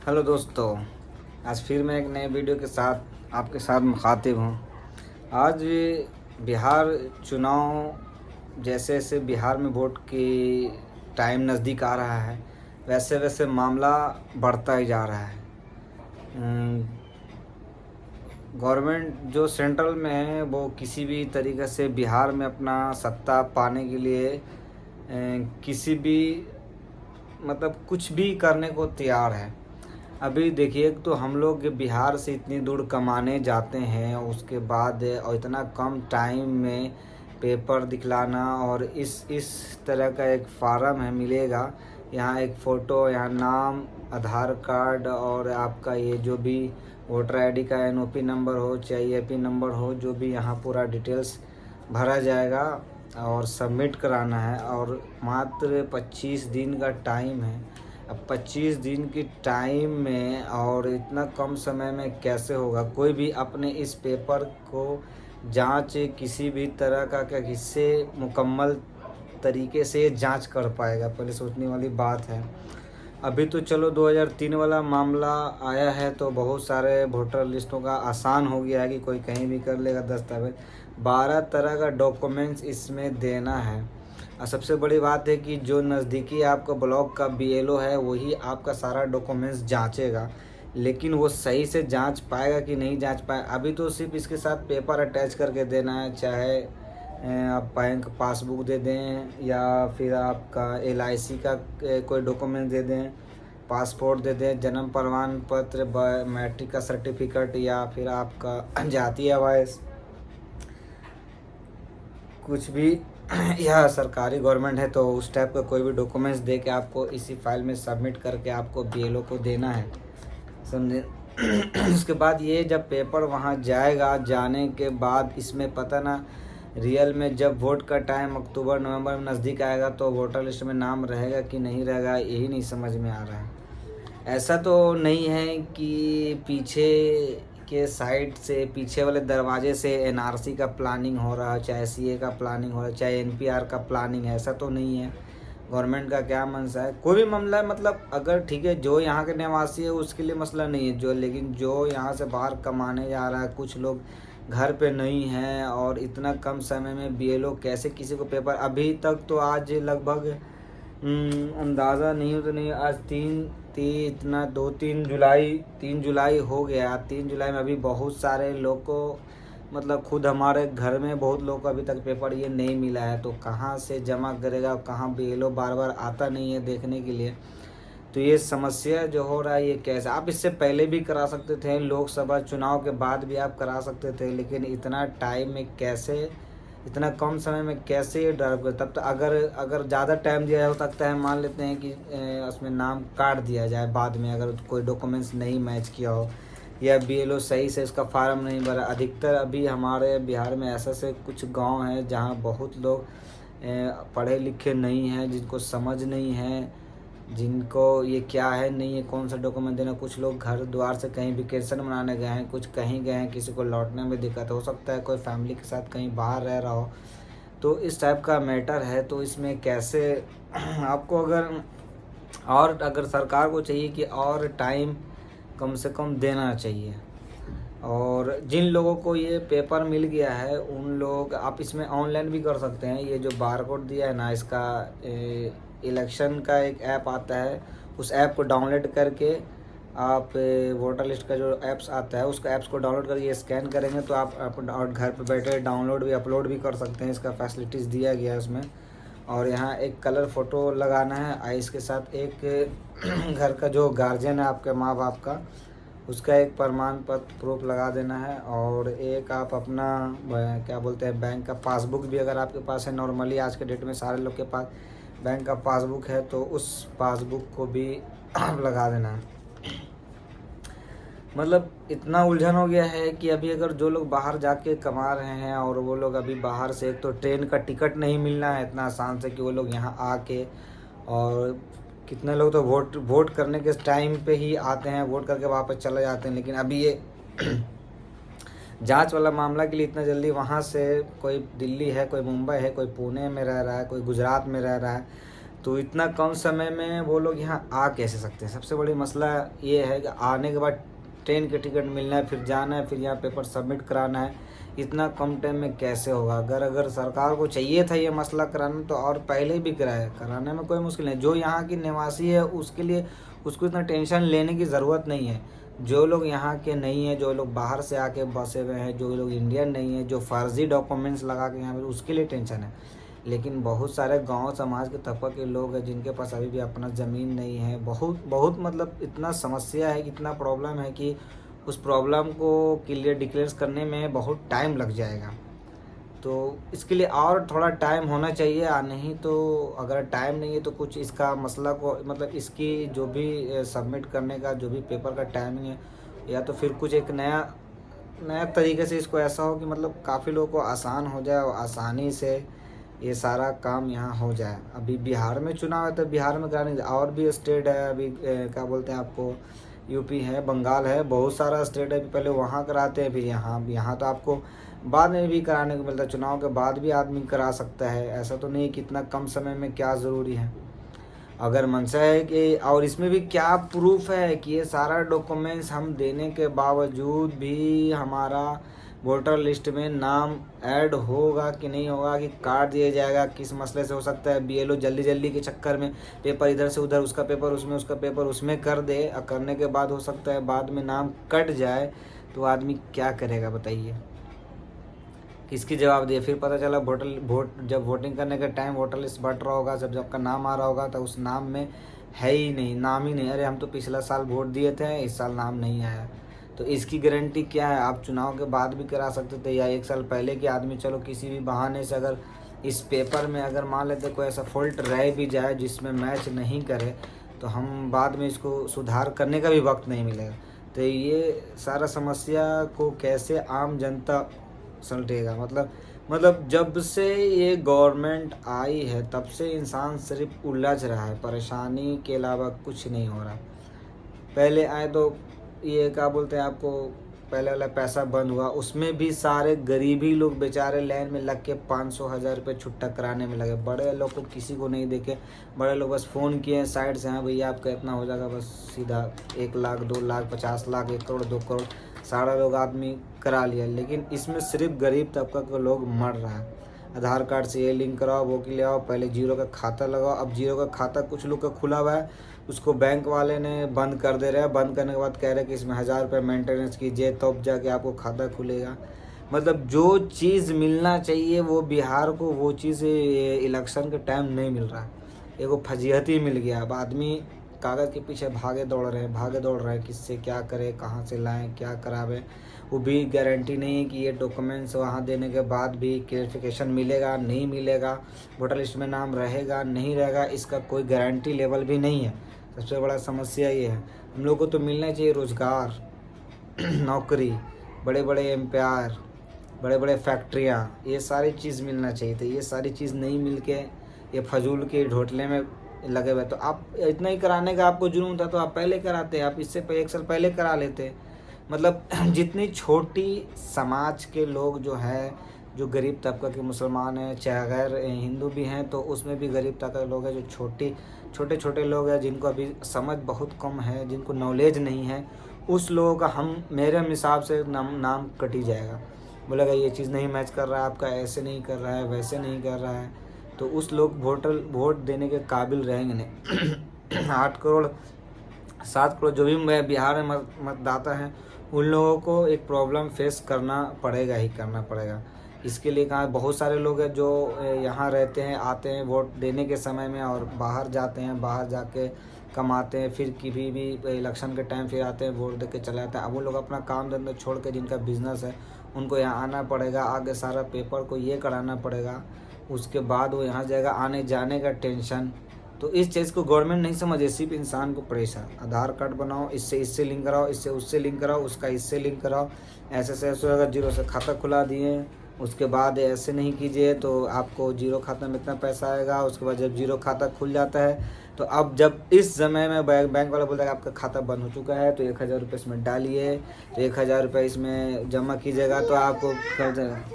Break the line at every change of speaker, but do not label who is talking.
Hello दोस्तों, आज फिर मैं एक नए वीडियो के साथ आपके साथ मुखातिब हूँ। आज बिहार चुनाव जैसे जैसे बिहार में वोट की टाइम नज़दीक आ रहा है, वैसे वैसे मामला बढ़ता ही जा रहा है। गवर्नमेंट जो सेंट्रल में है वो किसी भी तरीक़े से बिहार में अपना सत्ता पाने के लिए किसी भी मतलब कुछ भी करने को तैयार है। अभी देखिए, तो हम लोग बिहार से इतनी दूर कमाने जाते हैं, उसके बाद और इतना कम टाइम में पेपर दिखलाना, और इस तरह का एक फार्म है मिलेगा। यहाँ एक फ़ोटो, यहाँ नाम, आधार कार्ड और आपका ये जो भी वोटर आईडी का एनओपी नंबर हो चाहे ईएपी नंबर हो, जो भी यहाँ पूरा डिटेल्स भरा जाएगा और सबमिट कराना है। और मात्र 25 दिन का टाइम है। अब 25 दिन की टाइम में और इतना कम समय में कैसे होगा? कोई भी अपने इस पेपर को जांच किसी भी तरह का क्या किससे मुकम्मल तरीके से जांच कर पाएगा? पहले सोचने वाली बात है। अभी तो चलो 2003 वाला मामला आया है तो बहुत सारे वोटर लिस्टों का आसान हो गया है कि कोई कहीं भी कर लेगा दस्तावेज। 12 तरह का डॉक्यूमेंट्स इसमें देना है। और सबसे बड़ी बात है कि जो नज़दीकी आपका ब्लॉक का बीएलओ है वही आपका सारा डॉक्यूमेंट्स जांचेगा, लेकिन वो सही से जांच पाएगा कि नहीं जांच पाएगा? अभी तो सिर्फ इसके साथ पेपर अटैच करके देना है, चाहे आप बैंक पासबुक दे दें या फिर आपका एलआईसी का कोई डॉक्यूमेंट दे दें, पासपोर्ट दे दें, जन्म प्रमाण पत्र, मैट्रिक का सर्टिफिकेट या फिर आपका जाति आवास, कुछ भी यह सरकारी गवर्नमेंट है तो उस टाइप का कोई भी डॉक्यूमेंट्स दे के आपको इसी फाइल में सबमिट करके आपको बीएलओ को देना है, समझे? उसके बाद ये जब पेपर वहाँ जाएगा, जाने के बाद इसमें पता ना रियल में जब वोट का टाइम अक्टूबर नवंबर में नज़दीक आएगा तो वोटर लिस्ट में नाम रहेगा कि नहीं रहेगा, यही नहीं समझ में आ रहा है। ऐसा तो नहीं है कि पीछे के साइड से, पीछे वाले दरवाजे से एनआरसी का प्लानिंग हो रहा है, चाहे सीए का प्लानिंग हो रहा है, चाहे एनपीआर का प्लानिंग है, ऐसा तो नहीं है। गवर्नमेंट का क्या मंशा है? कोई भी मामला है, मतलब अगर ठीक है जो यहाँ के निवासी है उसके लिए मसला नहीं है, जो लेकिन जो यहाँ से बाहर कमाने जा रहा है, कुछ लोग घर पे नहीं हैं और इतना कम समय में बीएलओ कैसे किसी को पेपर, अभी तक तो आज लगभग अंदाज़ा नहीं हो तो नहीं, आज इतना 3 जुलाई हो गया। 3 जुलाई में अभी बहुत सारे लोग को, मतलब खुद हमारे घर में बहुत लोग को अभी तक पेपर ये नहीं मिला है, तो कहाँ से जमा करेगा? कहाँ बीएलओ बार बार आता नहीं है देखने के लिए। तो ये समस्या जो हो रहा है ये कैसे? आप इससे पहले भी करा सकते थे, लोकसभा चुनाव के बाद भी आप करा सकते थे, लेकिन इतना टाइम में कैसे, इतना कम समय में कैसे ये ड्राइव कर? तब तो अगर ज़्यादा टाइम दिया हो सकता है, मान लेते हैं कि उसमें नाम काट दिया जाए बाद में, अगर कोई डॉक्यूमेंट्स नहीं मैच किया हो या बीएलओ सही से उसका फार्म नहीं भरा। अधिकतर अभी हमारे बिहार में ऐसा से कुछ गांव हैं जहां बहुत लोग पढ़े लिखे नहीं हैं, जिनको समझ नहीं है, जिनको ये क्या है नहीं है, कौन सा डॉक्यूमेंट देना। कुछ लोग घर द्वार से कहीं वेकेशन मनाने गए हैं, कुछ कहीं गए हैं, किसी को लौटने में दिक्कत हो सकता है, कोई फैमिली के साथ कहीं बाहर रह रहा हो, तो इस टाइप का मैटर है। तो इसमें कैसे आपको अगर सरकार को चाहिए कि और टाइम कम से कम देना चाहिए। और जिन लोगों को ये पेपर मिल गया है उन लोग, आप इसमें ऑनलाइन भी कर सकते हैं। ये जो बारकोड दिया है ना, इसका इलेक्शन का एक ऐप आता है, उस ऐप को डाउनलोड करके आप वोटर लिस्ट का जो ऐप्स आता है उसका ऐप्स को डाउनलोड करके स्कैन करेंगे तो आप घर पर बैठे डाउनलोड भी अपलोड भी कर सकते हैं। इसका फैसिलिटीज़ दिया गया है उसमें। और यहाँ एक कलर फ़ोटो लगाना है, इसके साथ एक घर का जो गार्जियन है आपके माँ बाप का, उसका एक प्रमाण पत्र प्रूफ लगा देना है। और एक आप अपना क्या बोलते हैं, बैंक का पासबुक भी अगर आपके पास है, नॉर्मली आज के डेट में सारे लोग के पास बैंक का पासबुक है, तो उस पासबुक को भी आप लगा देना है। मतलब इतना उलझन हो गया है कि अभी अगर जो लोग बाहर जाके कमा रहे हैं और वो लोग अभी बाहर से, एक तो ट्रेन का टिकट नहीं मिलना है इतना आसान से कि वो लोग यहाँ आके, और कितने लोग तो वोट करने के टाइम पे ही आते हैं, वोट करके वापस चले जाते हैं। लेकिन अभी ये जांच वाला मामला के लिए इतना जल्दी वहाँ से, कोई दिल्ली है, कोई मुंबई है, कोई पुणे में रह रहा है, कोई गुजरात में रह रहा है, तो इतना कम समय में वो लोग यहाँ आ कैसे सकते हैं। सबसे बड़ी मसला ये है कि आने के बाद ट्रेन के टिकट मिलना है, फिर जाना है, फिर यहाँ पेपर सबमिट कराना है, इतना कम टाइम में कैसे होगा। अगर सरकार को चाहिए था ये मसला कराना तो और पहले भी कराए, कराने में कोई मुश्किल नहीं। जो यहाँ की निवासी है उसके लिए उसको इतना टेंशन लेने की ज़रूरत नहीं है। जो लोग यहाँ के नहीं हैं, जो लोग बाहर से आके बसे हुए हैं, जो लोग इंडियन नहीं है, जो फर्जी डॉक्यूमेंट्स लगा के यहाँ पे, उसके लिए टेंशन है। लेकिन बहुत सारे गांव समाज के तबका के लोग हैं जिनके पास अभी भी अपना ज़मीन नहीं है। बहुत बहुत मतलब इतना समस्या है, इतना प्रॉब्लम है कि उस प्रॉब्लम को क्लियर डिक्लेयर करने में बहुत टाइम लग जाएगा। तो इसके लिए और थोड़ा टाइम होना चाहिए, नहीं तो अगर टाइम नहीं है तो कुछ इसका मसला को मतलब इसकी जो भी सबमिट करने का जो भी पेपर का टाइमिंग है, या तो फिर कुछ एक नया तरीके से इसको ऐसा हो कि मतलब काफ़ी लोगों को आसान हो जाए और आसानी से ये सारा काम यहाँ हो जाए। अभी बिहार में चुनाव है तो बिहार में कराने, और भी स्टेट है अभी क्या बोलते हैं आपको, यूपी है, बंगाल है, बहुत सारा स्टेट है। पहले वहाँ कराते हैं, फिर यहाँ तो आपको बाद में भी कराने को मिलता है। चुनाव के बाद भी आदमी करा सकता है, ऐसा तो नहीं कि इतना कम समय में क्या ज़रूरी है। अगर मंशा है कि, और इसमें भी क्या प्रूफ है कि ये सारा डॉक्यूमेंट्स हम देने के बावजूद भी हमारा वोटर लिस्ट में नाम ऐड होगा कि नहीं होगा, कि काट दिया जाएगा, किस मसले से हो सकता है। बीएलओ जल्दी के चक्कर में पेपर इधर से उधर, उसका पेपर उसमें, उसका पेपर उसमें कर दे, और करने के बाद हो सकता है बाद में नाम कट जाए, तो आदमी क्या करेगा बताइए, किसकी जवाब दिए। फिर पता चला वोट जब वोटिंग करने का टाइम वोटर लिस्ट बट रहा होगा, जब आपका नाम आ रहा होगा तो उस नाम में है ही नहीं, नाम ही नहीं। अरे हम तो पिछला साल वोट दिए थे, इस साल नाम नहीं आया। तो इसकी गारंटी क्या है। आप चुनाव के बाद भी करा सकते थे, या एक साल पहले के आदमी चलो किसी भी बहाने से अगर इस पेपर में अगर मान लेते कोई ऐसा फॉल्ट रह भी जाए जिसमें मैच नहीं करे, तो हम बाद में इसको सुधार करने का भी वक्त नहीं मिलेगा। तो ये सारा समस्या को कैसे आम जनता सलटेगा। मतलब जब से ये गवर्नमेंट आई है तब से इंसान सिर्फ उलझ रहा है, परेशानी के अलावा कुछ नहीं हो रहा। पहले आए तो ये क्या बोलते हैं आपको, पहले वाला पैसा बंद हुआ, उसमें भी सारे गरीबी लोग बेचारे लाइन में लग के 500-1000 रुपये छुट्टा कराने में लगे। बड़े लोग को किसी को नहीं देखे, बड़े लोग बस फ़ोन किए साइड से, हाँ भैया आपका इतना हो जाएगा, बस सीधा 1 लाख 2 लाख 50 लाख 1 करोड़ 2 करोड़ सारा लोग आदमी करा लिया। लेकिन इसमें सिर्फ गरीब तबका के लोग मर रहा है। आधार कार्ड से ये लिंक कराओ, वो के ले आओ, पहले जीरो का खाता लगाओ। अब जीरो का खाता कुछ लोग का खुला हुआ है, उसको बैंक वाले ने बंद कर दे रहे हैं। बंद करने के बाद कह रहे हैं कि इसमें 1000 रुपये मेंटेनेंस कीजिए तब जाके आपको खाता खुलेगा। मतलब जो चीज़ मिलना चाहिए वो बिहार को, वो चीज़ इलेक्शन के टाइम नहीं मिल रहा है। एगो फजीहत ही मिल गया। अब आदमी कागज़ के पीछे भागे दौड़ रहे हैं, किससे क्या करें, कहाँ से लाएं, क्या करावें। वो भी गारंटी नहीं है कि ये डॉक्यूमेंट्स वहाँ देने के बाद भी क्लेरिफिकेशन मिलेगा नहीं मिलेगा, वोटर लिस्ट में नाम रहेगा नहीं रहेगा, इसका कोई गारंटी लेवल भी नहीं है। सबसे बड़ा समस्या ये है। हम लोग को तो मिलना चाहिए रोज़गार, नौकरी, बड़े बड़े एम्पायर, बड़े बड़े फैक्ट्रियाँ, ये सारी चीज़ मिलना चाहिए। तो ये सारी चीज़ नहीं मिल के ये फजूल के ढोटले में लगे हुए। तो आप इतना ही कराने का आपको जुनून था तो आप पहले कराते, आप इससे 1 साल पहले करा लेते। मतलब जितनी छोटी समाज के लोग जो हैं, जो गरीब तबका के मुसलमान हैं, चाहे गैर हिंदू भी हैं, तो उसमें भी गरीब तबका के लोग हैं, जो छोटे लोग हैं, जिनको अभी समझ बहुत कम है, जिनको नॉलेज नहीं है, उस लोगों का मेरे हिसाब से नाम कट ही जाएगा। बोलेगा ये चीज़ नहीं मैच कर रहा है, आपका ऐसे नहीं कर रहा है, वैसे नहीं कर रहा है, तो उस लोग वोट देने के काबिल रहेंगे नहीं। 8 करोड़ 7 करोड़ जो भी बिहार में मतदाता हैं, उन लोगों को एक प्रॉब्लम फेस करना पड़ेगा। इसके लिए कहाँ बहुत सारे लोग हैं जो यहाँ रहते हैं, आते हैं वोट देने के समय में और बाहर जाते हैं, बाहर जाके कमाते हैं, फिर कभी भी इलेक्शन के टाइम फिर आते हैं वोट दे के चले जाते हैं। अब वो लोग अपना काम धंधा छोड़ के, जिनका बिजनेस है, उनको यहाँ आना पड़ेगा, आगे सारा पेपर को ये कराना पड़ेगा, उसके बाद वो यहाँ जाएगा, आने जाने का टेंशन। तो इस चीज़ को गवर्नमेंट नहीं समझे, सिर्फ इंसान को परेशान। आधार कार्ड बनाओ, इससे लिंक कराओ, इससे उससे लिंक कराओ, उसका इससे लिंक कराओ, ऐसे अगर जीरो से खाता खुला दिए, उसके बाद ऐसे नहीं कीजिए तो आपको जीरो खाता में इतना पैसा आएगा। उसके बाद जब जीरो खाता खुल जाता है तो अब जब इस समय में बैंक वाला बोलता है आपका खाता बंद हो चुका है, तो 1000 रुपये इसमें डालिए, तो 1000 रुपये इसमें जमा कीजिएगा तो आपको